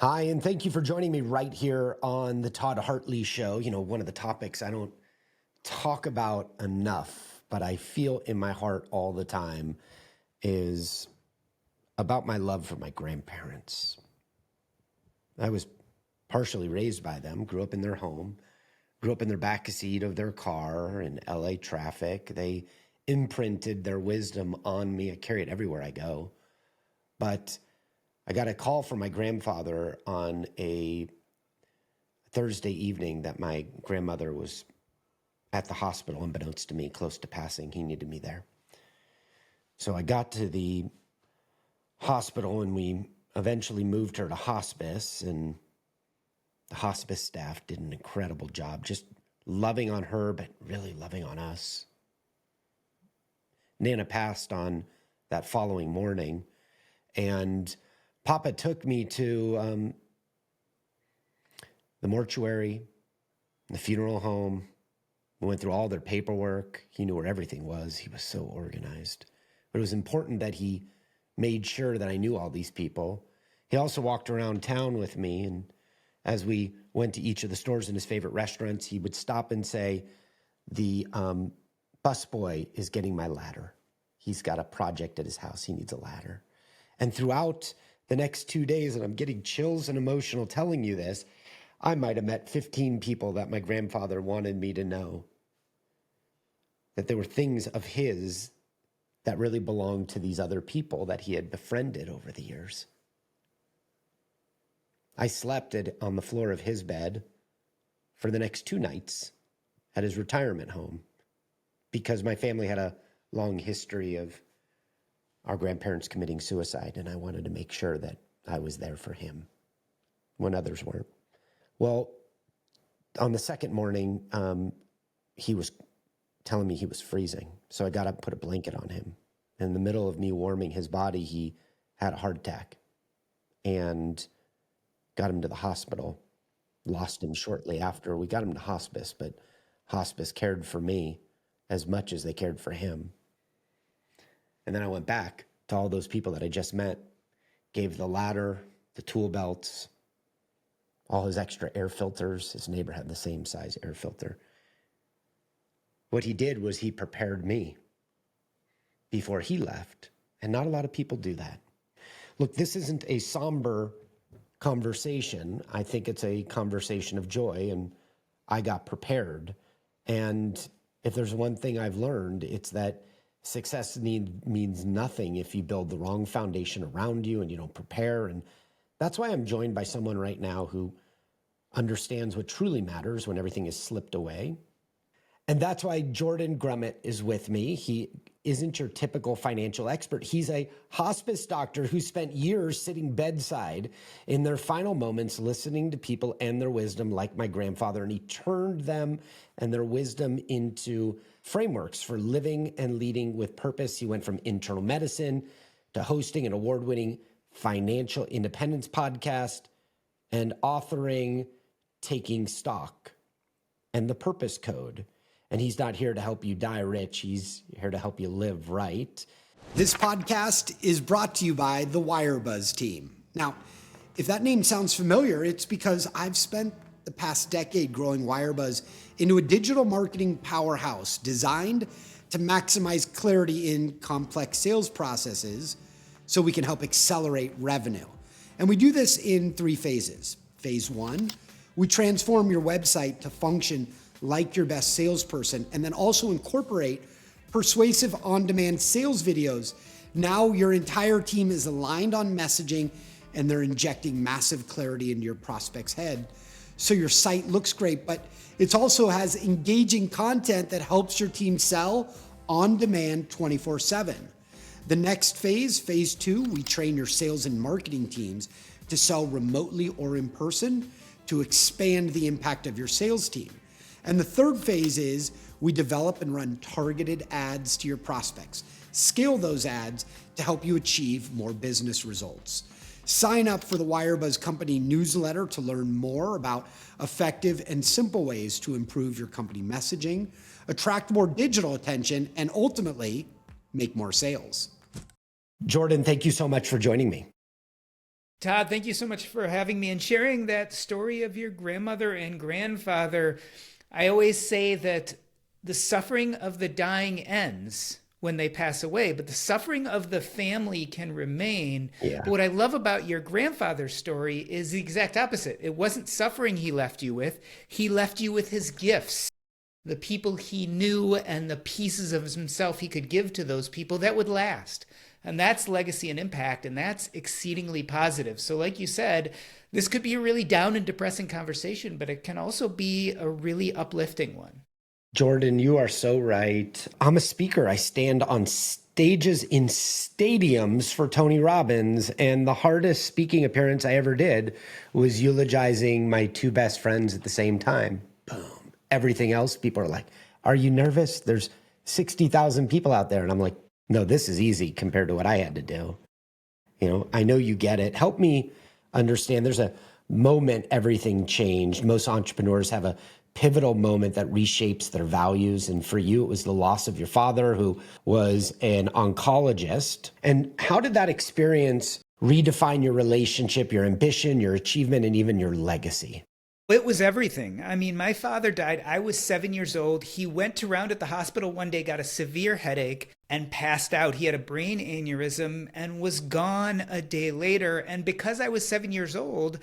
Hi, and thank you for joining me right here on the Todd Hartley Show. One of the topics I don't talk about enough, but I feel in my heart all the time is about my love for my grandparents. I was partially raised by them, grew up in their home, grew up in their back seat of their car in LA traffic. They imprinted their wisdom on me. I carry it everywhere I go. But I got a call from my grandfather on a Thursday evening that my grandmother was at the hospital, unbeknownst to me, close to passing. He needed me there. So I got to the hospital and we eventually moved her to hospice, and the hospice staff did an incredible job, just loving on her, but really loving on us. Nana passed on that following morning, and Papa took me to the mortuary, the funeral home. We went through all their paperwork. He knew where everything was. He was so organized. But it was important that he made sure that I knew all these people. He also walked around town with me, and as we went to each of the stores in his favorite restaurants, he would stop and say, the busboy is getting my ladder. He's got a project at his house. He needs a ladder. And throughout the next 2 days, and I'm getting chills and emotional telling you this, I might have met 15 people that my grandfather wanted me to know, that there were things of his that really belonged to these other people that he had befriended over the years. I slept on the floor of his bed for the next 2 nights at his retirement home because my family had a long history of our grandparents committing suicide, and I wanted to make sure that I was there for him when others weren't. Well, on the second morning, he was telling me he was freezing. So I got up and put a blanket on him. In the middle of me warming his body, he had a heart attack and got him to the hospital. Lost him shortly after. We got him to hospice, but hospice cared for me as much as they cared for him. And then I went back to all those people that I just met, gave the ladder, the tool belts, all his extra air filters. His neighbor had the same size air filter. What he did was he prepared me before he left. And not a lot of people do that. Look, this isn't a somber conversation. I think it's a conversation of joy, and I got prepared. And if there's one thing I've learned, it's that success means nothing if you build the wrong foundation around you and you don't prepare. And that's why I'm joined by someone right now who understands what truly matters when everything is slipped away. And that's why Jordan Grumet is with me. He isn't your typical financial expert. He's a hospice doctor who spent years sitting bedside in their final moments, listening to people and their wisdom, like my grandfather. And he turned them and their wisdom into frameworks for living and leading with purpose. He went from internal medicine to hosting an award-winning financial independence podcast and authoring Taking Stock and the Purpose Code. And he's not here to help you die rich. He's here to help you live right. This podcast is brought to you by the Wirebuzz team. Now, if that name sounds familiar, it's because I've spent the past decade growing Wirebuzz into a digital marketing powerhouse designed to maximize clarity in complex sales processes so we can help accelerate revenue. And we do this in 3 phases. Phase 1, we transform your website to function like your best salesperson, and then also incorporate persuasive on-demand sales videos. Now your entire team is aligned on messaging, and they're injecting massive clarity into your prospect's head. So your site looks great, but it also has engaging content that helps your team sell on demand 24/7. The next phase, phase 2, we train your sales and marketing teams to sell remotely or in person to expand the impact of your sales team. And the third phase is we develop and run targeted ads to your prospects. Scale those ads to help you achieve more business results. Sign up for the Wirebuzz Company newsletter to learn more about effective and simple ways to improve your company messaging, attract more digital attention, and ultimately make more sales. Jordan, thank you so much for joining me. Todd, thank you so much for having me and sharing that story of your grandmother and grandfather. I always say that the suffering of the dying ends when they pass away, but the suffering of the family can remain. But Yeah. what I love about your grandfather's story is the exact opposite. It wasn't suffering he left you with, he left you with his gifts, the people he knew and the pieces of himself he could give to those people that would last. And that's legacy and impact, and that's exceedingly positive. So, like you said, this could be a really down and depressing conversation, but it can also be a really uplifting one. Jordan, you are so right. I'm a speaker. I stand on stages in stadiums for Tony Robbins, and the hardest speaking appearance I ever did was eulogizing my two best friends at the same time. Boom. Everything else, people are like, "Are you nervous? There's 60,000 people out there." And I'm like, "No, this is easy compared to what I had to do." I know you get it. Help me understand. There's a moment everything changed. Most entrepreneurs have a pivotal moment that reshapes their values. And for you, it was the loss of your father, who was an oncologist. And how did that experience redefine your relationship, your ambition, your achievement, and even your legacy? It was everything. I mean, my father died. I was 7 years old. He went around at the hospital one day, got a severe headache, and passed out. He had a brain aneurysm and was gone a day later. And because I was 7 years old,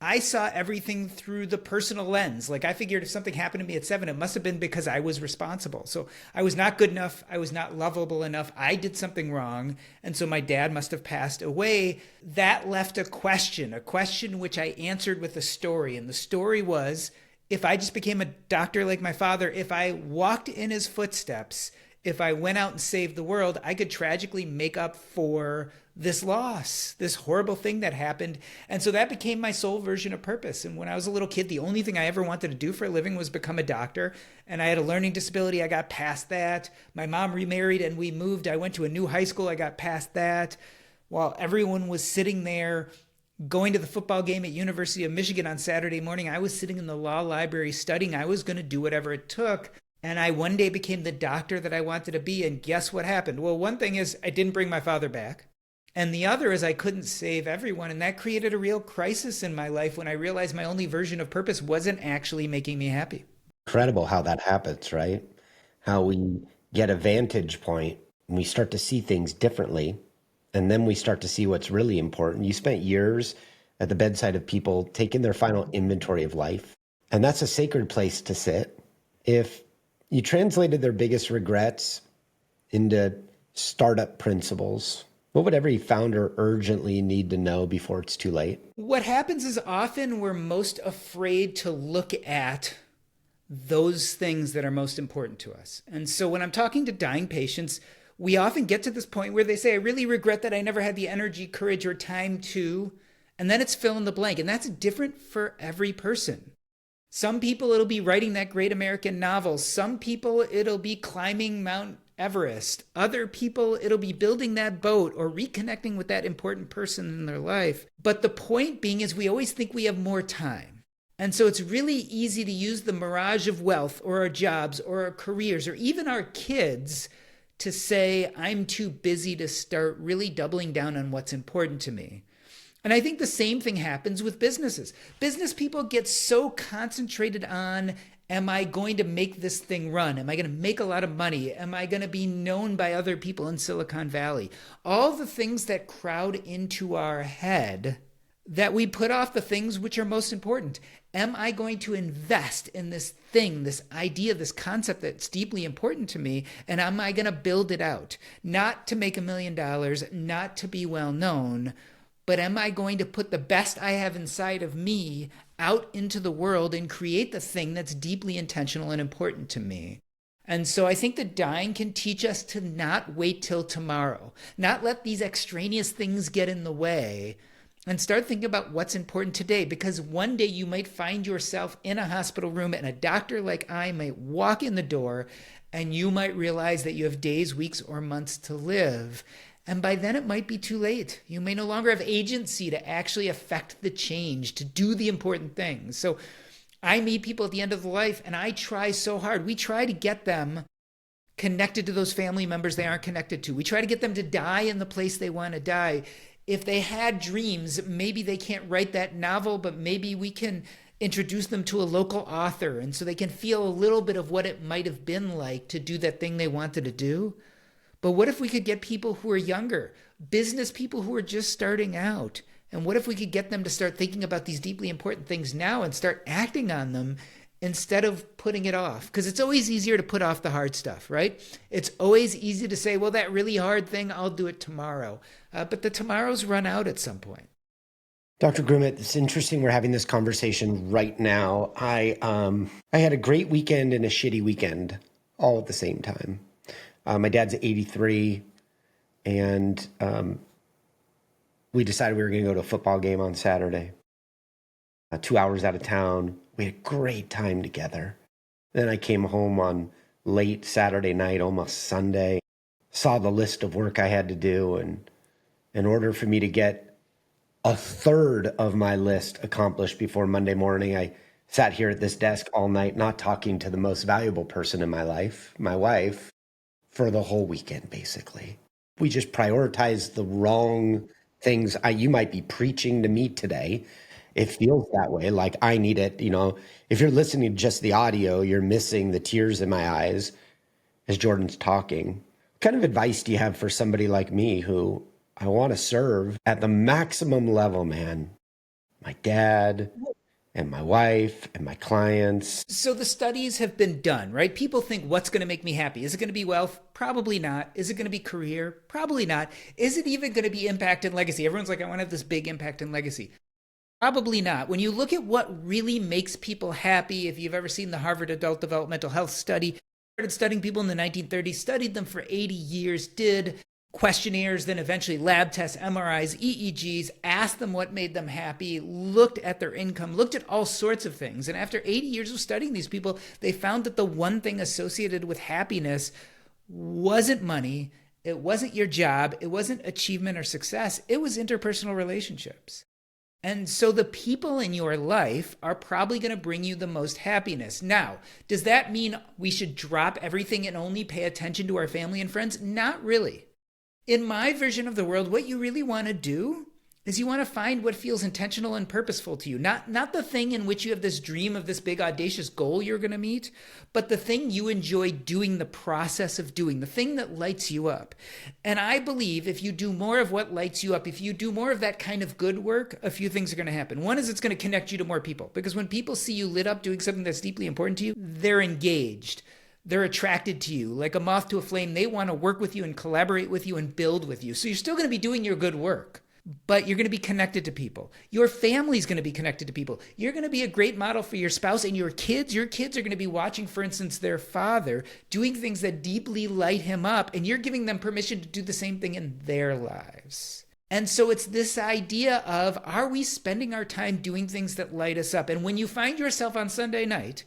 I saw everything through the personal lens. Like, I figured if something happened to me at 7, it must have been because I was responsible. So I was not good enough. I was not lovable enough. I did something wrong. And so my dad must have passed away. That left a question which I answered with a story. And the story was, if I just became a doctor like my father, if I walked in his footsteps, if I went out and saved the world, I could tragically make up for this loss, this horrible thing that happened. And so that became my sole version of purpose. And when I was a little kid, the only thing I ever wanted to do for a living was become a doctor. And I had a learning disability. I got past that. My mom remarried and we moved. I went to a new high school. I got past that. While everyone was sitting there going to the football game at University of Michigan on Saturday morning, I was sitting in the law library studying. I was going to do whatever it took. And I one day became the doctor that I wanted to be. And guess what happened? Well, one thing is I didn't bring my father back. And the other is I couldn't save everyone. And that created a real crisis in my life when I realized my only version of purpose wasn't actually making me happy. Incredible how that happens, right? How we get a vantage point and we start to see things differently. And then we start to see what's really important. You spent years at the bedside of people taking their final inventory of life. And that's a sacred place to sit. If you translated their biggest regrets into startup principles, what would every founder urgently need to know before it's too late? What happens is often we're most afraid to look at those things that are most important to us. And so when I'm talking to dying patients, we often get to this point where they say, I really regret that I never had the energy, courage, or time to, and then it's fill in the blank. And that's different for every person. Some people, it'll be writing that great American novel. Some people, it'll be climbing Mount Everest. Other people, it'll be building that boat or reconnecting with that important person in their life. But the point being is we always think we have more time. And so it's really easy to use the mirage of wealth or our jobs or our careers or even our kids to say, I'm too busy to start really doubling down on what's important to me. And I think the same thing happens with businesses. Business people get so concentrated on, am I going to make this thing run? Am I going to make a lot of money? Am I going to be known by other people in Silicon Valley? All the things that crowd into our head that we put off the things which are most important. Am I going to invest in this thing, this idea, this concept that's deeply important to me? And am I going to build it out? Not to make $1 million, not to be well known, but am I going to put the best I have inside of me out into the world and create the thing that's deeply intentional and important to me? And so I think that dying can teach us to not wait till tomorrow, not let these extraneous things get in the way, and start thinking about what's important today. Because one day you might find yourself in a hospital room and a doctor like I might walk in the door and you might realize that you have days, weeks, or months to live. And by then it might be too late. You may no longer have agency to actually affect the change, to do the important things. So I meet people at the end of life and I try so hard. We try to get them connected to those family members they aren't connected to. We try to get them to die in the place they want to die. If they had dreams, maybe they can't write that novel, but maybe we can introduce them to a local author, and so they can feel a little bit of what it might have been like to do that thing they wanted to do. But what if we could get people who are younger, business people who are just starting out? And what if we could get them to start thinking about these deeply important things now and start acting on them instead of putting it off? Because it's always easier to put off the hard stuff, right? It's always easy to say, well, that really hard thing, I'll do it tomorrow. But the tomorrows run out at some point. Dr. Grumet, it's interesting we're having this conversation right now. I had a great weekend and a shitty weekend all at the same time. My dad's 83, and we decided we were going to go to a football game on Saturday. 2 hours out of town. We had a great time together. Then I came home on late Saturday night, almost Sunday, saw the list of work I had to do, and in order for me to get a third of my list accomplished before Monday morning, I sat here at this desk all night, not talking to the most valuable person in my life, my wife, for the whole weekend, basically. We just prioritized the wrong things. You might be preaching to me today. It feels that way, like I need it. If you're listening to just the audio, you're missing the tears in my eyes as Jordan's talking. What kind of advice do you have for somebody like me who I want to serve at the maximum level, man? My dad and my wife and my clients. So the studies have been done, right? People think, what's going to make me happy? Is it going to be wealth? Probably not. Is it going to be career? Probably not. Is it even going to be impact and legacy? Everyone's like, I want to have this big impact and legacy. Probably not. When you look at what really makes people happy, if you've ever seen the Harvard Adult Developmental Health Study, started studying people in the 1930s, studied them for 80 years, did questionnaires, then eventually lab tests, MRIs, EEGs, asked them what made them happy, looked at their income, looked at all sorts of things. And after 80 years of studying these people, they found that the one thing associated with happiness wasn't money, it wasn't your job, it wasn't achievement or success, it was interpersonal relationships. And so the people in your life are probably going to bring you the most happiness. Now, does that mean we should drop everything and only pay attention to our family and friends? Not really. In my version of the world, what you really want to do is you want to find what feels intentional and purposeful to you. Not the thing in which you have this dream of this big audacious goal you're going to meet, but the thing you enjoy doing, the process of doing, the thing that lights you up. And I believe if you do more of what lights you up, if you do more of that kind of good work, a few things are going to happen. One is it's going to connect you to more people, because when people see you lit up doing something that's deeply important to you, they're engaged. They're attracted to you. Like a moth to a flame, they want to work with you and collaborate with you and build with you. So you're still going to be doing your good work, but you're going to be connected to people. Your family's going to be connected to people. You're going to be a great model for your spouse and your kids. Your kids are going to be watching, for instance, their father doing things that deeply light him up, and you're giving them permission to do the same thing in their lives. And so it's this idea of, are we spending our time doing things that light us up? And when you find yourself on Sunday night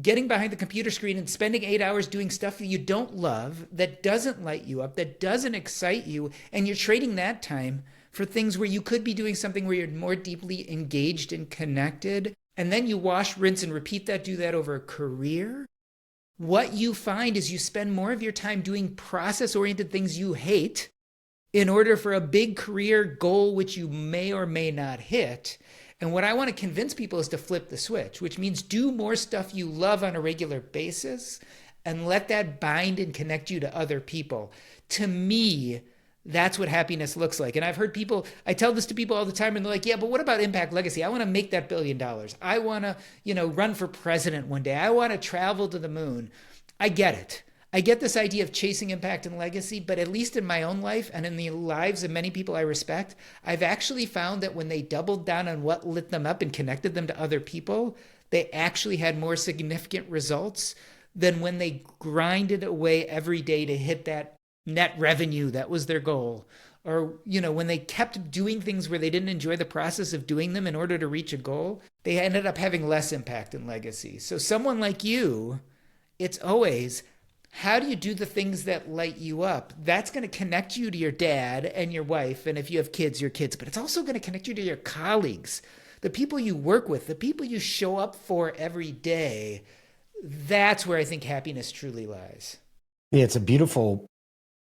getting behind the computer screen and spending 8 hours doing stuff that you don't love, that doesn't light you up, that doesn't excite you, and you're trading that time for things where you could be doing something where you're more deeply engaged and connected, and then you wash, rinse, and repeat that, do that over a career, what you find is you spend more of your time doing process-oriented things you hate in order for a big career goal which you may or may not hit. And what I want to convince people is to flip the switch, which means do more stuff you love on a regular basis and let that bind and connect you to other people. To me, that's what happiness looks like. And I've heard people, I tell this to people all the time, and they're like, yeah, but what about impact legacy? I want to make that $1 billion. I want to, run for president one day. I want to travel to the moon. I get it. I get this idea of chasing impact and legacy, but at least in my own life and in the lives of many people I respect, I've actually found that when they doubled down on what lit them up and connected them to other people, they actually had more significant results than when they grinded away every day to hit that net revenue that was their goal. Or, when they kept doing things where they didn't enjoy the process of doing them in order to reach a goal, they ended up having less impact and legacy. So someone like you, it's always, how do you do the things that light you up? That's going to connect you to your dad and your wife, and if you have kids, your kids. But it's also going to connect you to your colleagues, the people you work with, the people you show up for every day. That's where I think happiness truly lies. Yeah, it's a beautiful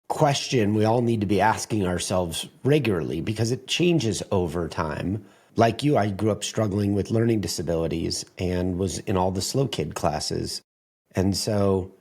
question we all need to be asking ourselves regularly because it changes over time. Like you, I grew up struggling with learning disabilities and was in all the slow kid classes. And so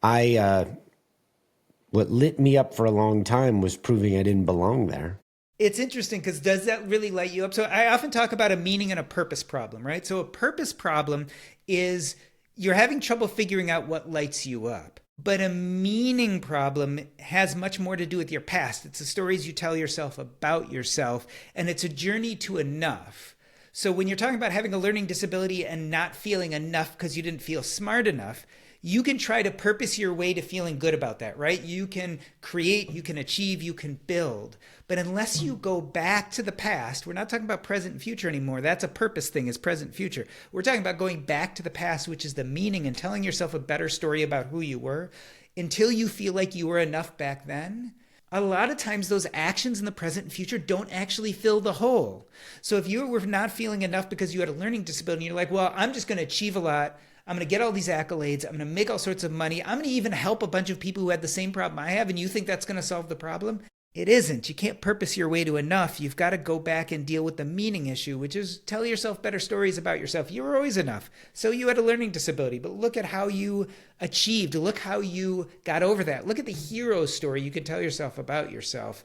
what lit me up for a long time was proving I didn't belong there. It's interesting because does that really light you up? So I often talk about a meaning and a purpose problem, right? So a purpose problem is you're having trouble figuring out what lights you up. But a meaning problem has much more to do with your past. It's the stories you tell yourself about yourself, and it's a journey to enough. So when you're talking about having a learning disability and not feeling enough because you didn't feel smart enough, you can try to purpose your way to feeling good about that, right? You can create, you can achieve, you can build. But unless you go back to the past, we're not talking about present and future anymore. That's a purpose thing, is present future. We're talking about going back to the past, which is the meaning, and telling yourself a better story about who you were until you feel like you were enough back then. A lot of times those actions in the present and future don't actually fill the hole. So if you were not feeling enough because you had a learning disability, and you're like, well, I'm just going to achieve a lot. I'm going to get all these accolades. I'm going to make all sorts of money. I'm going to even help a bunch of people who had the same problem I have. And you think that's going to solve the problem? It isn't. You can't purpose your way to enough. You've got to go back and deal with the meaning issue, which is tell yourself better stories about yourself. You were always enough. So you had a learning disability, but look at how you achieved. Look how you got over that. Look at the hero story you can tell yourself about yourself.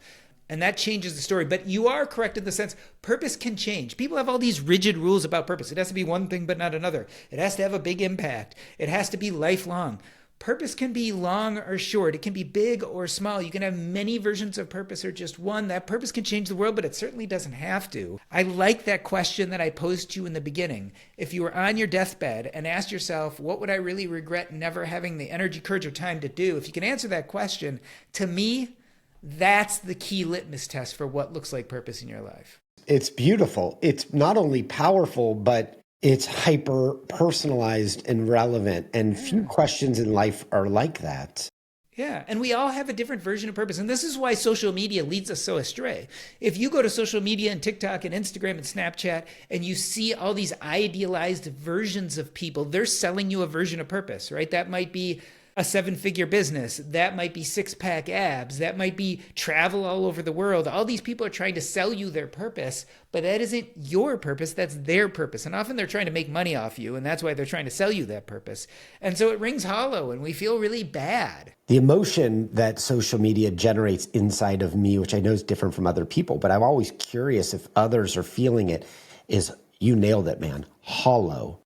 And that changes the story. But you are correct in the sense purpose can change. People have all these rigid rules about purpose. It has to be one thing but not another. It has to have a big impact. It has to be lifelong. Purpose can be long or short. It can be big or small. You can have many versions of purpose or just one. That purpose can change the world, but it certainly doesn't have to. I like that question that I posed to you in the beginning. If you were on your deathbed and asked yourself, what would I really regret never having the energy, courage, or time to do? If you can answer that question, to me, that's the key litmus test for what looks like purpose in your life. It's beautiful. It's not only powerful, but it's hyper personalized and relevant. And few questions in life are like that. Yeah, and we all have a different version of purpose. And this is why social media leads us so astray. If you go to social media and TikTok and Instagram and Snapchat and you see all these idealized versions of people, they're selling you a version of purpose, right? That might be a 7-figure business. That might be 6-pack abs. That might be travel all over the world. All these people are trying to sell you their purpose, but that isn't your purpose. That's their purpose. And often they're trying to make money off you, and that's why they're trying to sell you that purpose. And so it rings hollow, and we feel really bad. The emotion that social media generates inside of me, which I know is different from other people, but I'm always curious if others are feeling it, is, you nailed it, man, hollow.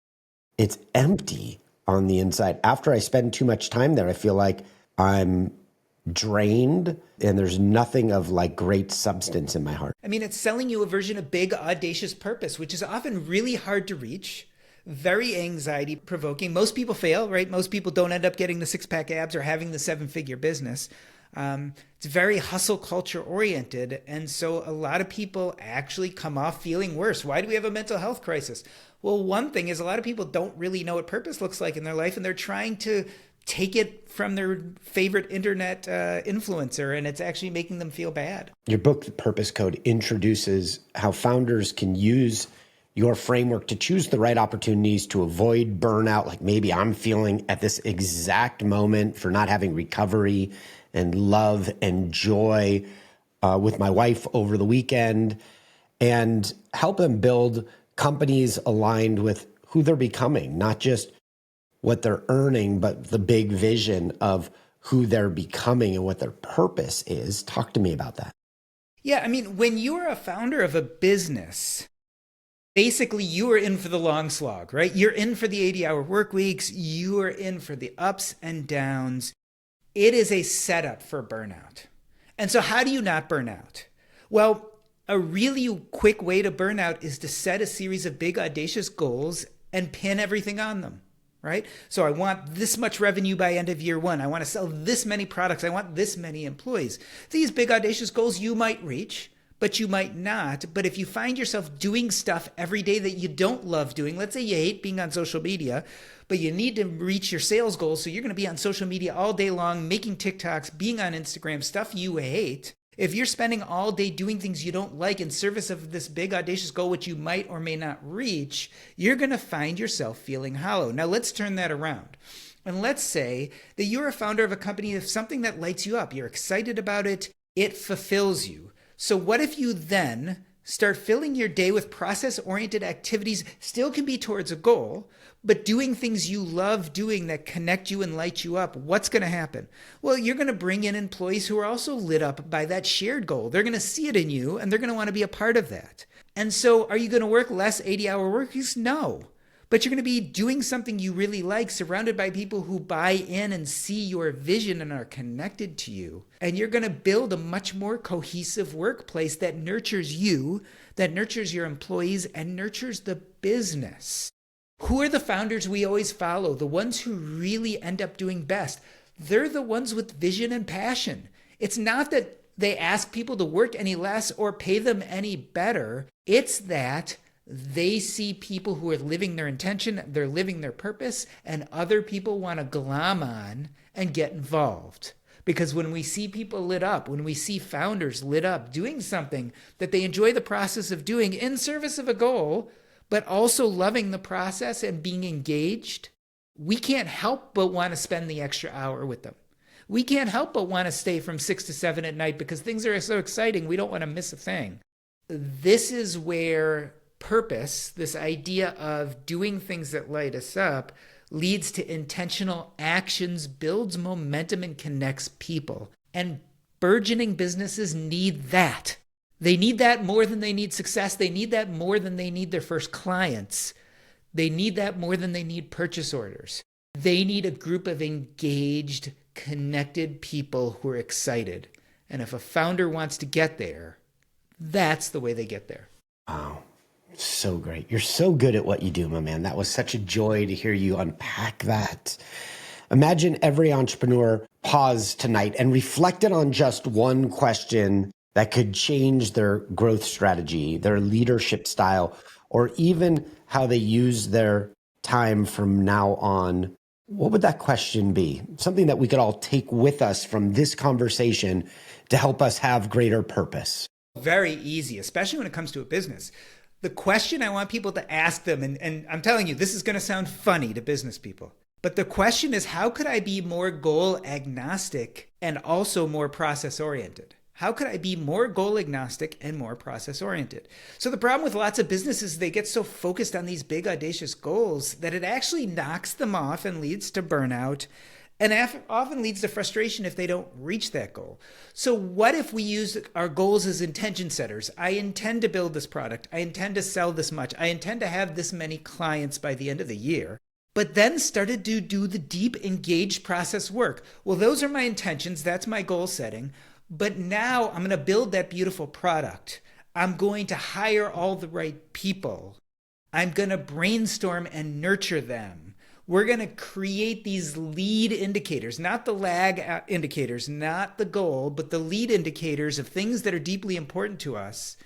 It's empty on the inside. After I spend too much time there, I feel like I'm drained and there's nothing of like great substance in my heart. I mean, it's selling you a version of big, audacious purpose, which is often really hard to reach, very anxiety provoking. Most people fail, right? Most people don't end up getting the 6-pack abs or having the 7-figure business. It's very hustle culture oriented. And so a lot of people actually come off feeling worse. Why do we have a mental health crisis? Well, one thing is a lot of people don't really know what purpose looks like in their life, and they're trying to take it from their favorite internet influencer, and it's actually making them feel bad. Your book, The Purpose Code, introduces how founders can use your framework to choose the right opportunities to avoid burnout. Like maybe I'm feeling at this exact moment for not having recovery and love and joy with my wife over the weekend, and help them build companies aligned with who they're becoming, not just what they're earning, but the big vision of who they're becoming and what their purpose is. Talk to me about that. Yeah, I mean, when you're a founder of a business, basically you are in for the long slog, right? You're in for the 80-hour work weeks. You are in for the ups and downs. It is a setup for burnout. And so how do you not burn out? Well, a really quick way to burn out is to set a series of big, audacious goals and pin everything on them, right? So I want this much revenue by end of year 1. I want to sell this many products. I want this many employees. These big, audacious goals you might reach, but you might not. But if you find yourself doing stuff every day that you don't love doing, let's say you hate being on social media, but you need to reach your sales goals, so you're going to be on social media all day long, making TikToks, being on Instagram, stuff you hate. If you're spending all day doing things you don't like in service of this big audacious goal, which you might or may not reach, you're going to find yourself feeling hollow. Now let's turn that around. And let's say that you're a founder of a company of something that lights you up. You're excited about it. It fulfills you. So what if you then start filling your day with process-oriented activities, still can be towards a goal, but doing things you love doing that connect you and light you up? What's going to happen? Well, you're going to bring in employees who are also lit up by that shared goal. They're going to see it in you, and they're going to want to be a part of that. And so are you going to work less 80-hour work weeks? No. But you're going to be doing something you really like, surrounded by people who buy in and see your vision and are connected to you. And you're going to build a much more cohesive workplace that nurtures you, that nurtures your employees, and nurtures the business. Who are the founders we always follow? The ones who really end up doing best. They're the ones with vision and passion. It's not that they ask people to work any less or pay them any better. It's that they see people who are living their intention, they're living their purpose, and other people want to glom on and get involved. Because when we see people lit up, when we see founders lit up doing something that they enjoy the process of doing in service of a goal, but also loving the process and being engaged, we can't help but want to spend the extra hour with them. We can't help but want to stay from 6 to 7 at night because things are so exciting, we don't want to miss a thing. This is where purpose, this idea of doing things that light us up, leads to intentional actions, builds momentum, and connects people. And burgeoning businesses need that. They need that more than they need success. They need that more than they need their first clients. They need that more than they need purchase orders. They need a group of engaged, connected people who are excited. And if a founder wants to get there, that's the way they get there. Wow. So great. You're so good at what you do, my man. That was such a joy to hear you unpack that. Imagine every entrepreneur paused tonight and reflected on just one question that could change their growth strategy, their leadership style, or even how they use their time from now on. What would that question be? Something that we could all take with us from this conversation to help us have greater purpose. Very easy, especially when it comes to a business. The question I want people to ask them, and I'm telling you, this is going to sound funny to business people, but the question is, how could I be more goal agnostic and also more process oriented? How could I be more goal agnostic and more process oriented? So the problem with lots of businesses, they get so focused on these big audacious goals that it actually knocks them off and leads to burnout, and often leads to frustration if they don't reach that goal. So what if we use our goals as intention setters? I intend to build this product. I intend to sell this much. I intend to have this many clients by the end of the year. But then started to do the deep engaged process work. Well, those are my intentions. That's my goal setting. But now I'm going to build that beautiful product. I'm going to hire all the right people. I'm going to brainstorm and nurture them. We're going to create these lead indicators, not the lag indicators, not the goal, but the lead indicators of things that are deeply important to us.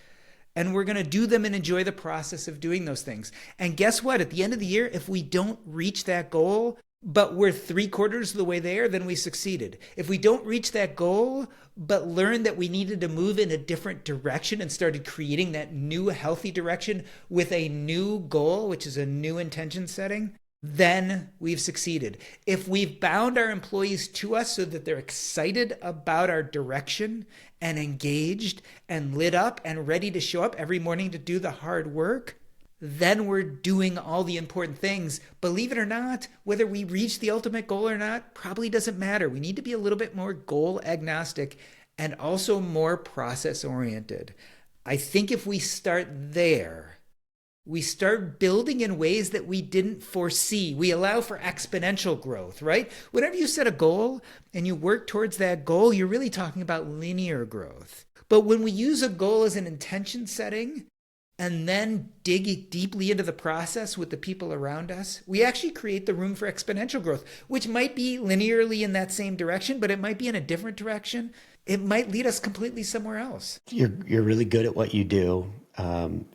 And we're going to do them and enjoy the process of doing those things. And guess what? At the end of the year, if we don't reach that goal, but we're 3/4 of the way there, then we succeeded. If we don't reach that goal, but learned that we needed to move in a different direction and started creating that new healthy direction with a new goal, which is a new intention setting, then we've succeeded. If we've bound our employees to us so that they're excited about our direction and engaged and lit up and ready to show up every morning to do the hard work, then we're doing all the important things. Believe it or not, whether we reach the ultimate goal or not probably doesn't matter. We need to be a little bit more goal agnostic and also more process oriented. I think if we start there, we start building in ways that we didn't foresee. We allow for exponential growth, right? Whenever you set a goal and you work towards that goal, you're really talking about linear growth. But when we use a goal as an intention setting and then dig deeply into the process with the people around us, we actually create the room for exponential growth, which might be linearly in that same direction, but it might be in a different direction. It might lead us completely somewhere else. You're really good at what you do.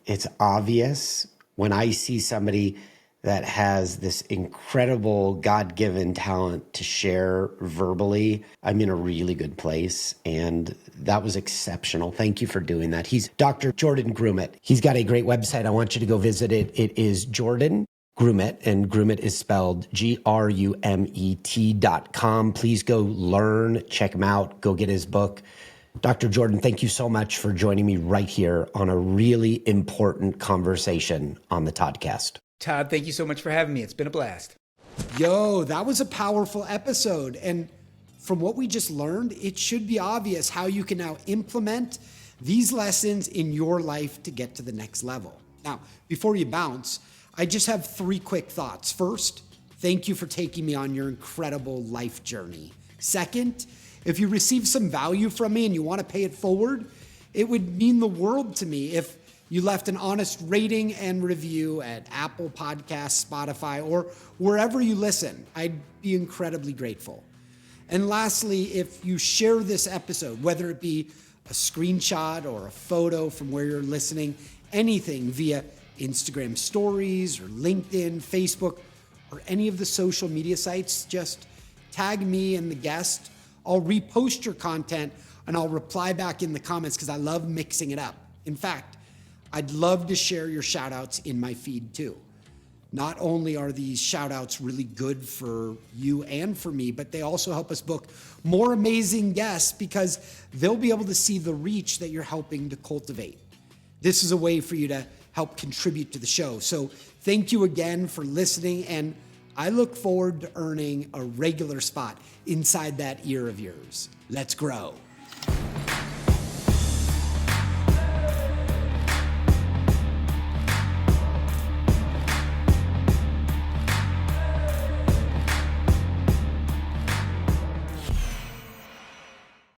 It's obvious when I see somebody that has this incredible God-given talent to share verbally, I'm in a really good place. And that was exceptional. Thank you for doing that. He's Dr. Jordan Grumet. He's got a great website. I want you to go visit it. It is Jordan, Grumet, and Grumet is spelled GRUMET.com. Please go learn, check him out, go get his book. Dr. Jordan, thank you so much for joining me right here on a really important conversation on the Toddcast. Todd, thank you so much for having me. It's been a blast. Yo, that was a powerful episode. And from what we just learned, it should be obvious how you can now implement these lessons in your life to get to the next level. Now, before you bounce, I just have 3 quick thoughts. First, thank you for taking me on your incredible life journey. Second, if you receive some value from me and you want to pay it forward, it would mean the world to me if you left an honest rating and review at Apple Podcasts, Spotify, or wherever you listen. I'd be incredibly grateful. And lastly, if you share this episode, whether it be a screenshot or a photo from where you're listening, anything via Instagram stories or LinkedIn, Facebook, or any of the social media sites, just tag me and the guest. I'll repost your content and I'll reply back in the comments because I love mixing it up. In fact, I'd love to share your shout outs in my feed too. Not only are these shout outs really good for you and for me, but they also help us book more amazing guests because they'll be able to see the reach that you're helping to cultivate. This is a way for you to help contribute to the show. So thank you again for listening, and I look forward to earning a regular spot inside that ear of yours. Let's grow.